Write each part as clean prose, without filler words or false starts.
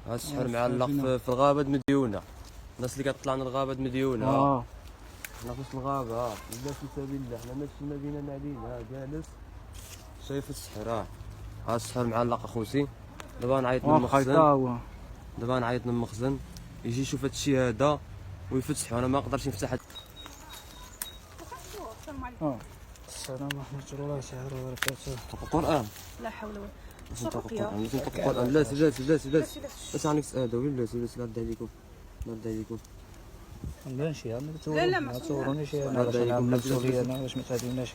ها السحر معلق في الغابه مديونه. الناس اللي كتطلعنا الغابه مديونه. حنا في وسط الغابه بالله في سبيل الله، حنا ماشي في المدينه نادين. جالس شايف السحر. ها السحر معلق اخوتي. دابا نعيط من المخزن. دابا نعيط من المخزن يجي يشوف هاد الشيء هذا ويفتحو. انا ما نقدرش نفتح السلام ورحمة الله تعالى وبركاته. القرآن. لا حول ولا قوة إلا بالله. القرآن. لا بس عنك سأده ولا بس نرد عليكم. لا شي لا ما تصوروني شي انا باش نعمل مسؤولية انا باش ما تعديوناش. في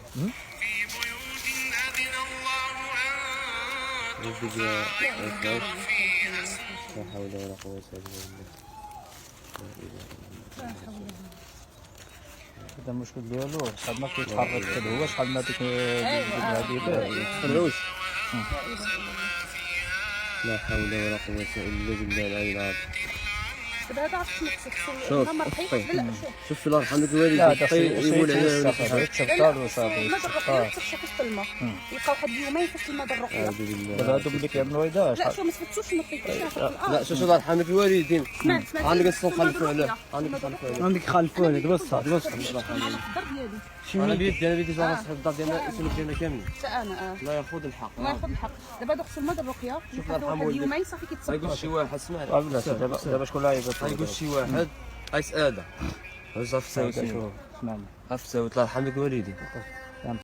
بيوت أذن الله لا حول ولا قوة إلا بالله. هذا المشكل ديالو شحال ما كيتحرك حتى هو شحال ما ديك العوش. لا حول ولا قوة إلا بالله العلي العظيم. هذا عرفت نفسك شوف شوف في الله يرحمك الوالد يقول عليه تفضل وصافي ما درقنا تخشى في الماء يبقى واحد اليومين في الماء درقنا. دابا هادو ملي كيعملوا هيدا لا شو ما سفتوش ما تفيقش. لا شوف الله يرحمك الوالدين. عندك نخلفوا عليه. عندك خلفوا عليه بصح انا بيدي زعما صاحب الدار ديالنا الاسم ديالنا كامل. انا لا ياخذ الحق. ما ياخذ الحق. دابا دوك الماء الرقيه ياخذ واحد اليومين صافي كيتصفى. يقول شي واحد سمعت دابا شكون اللي يقول شي واحد ايس ادم. صافي ساوي سمعنا عرفت الله يرحمك الوالدين.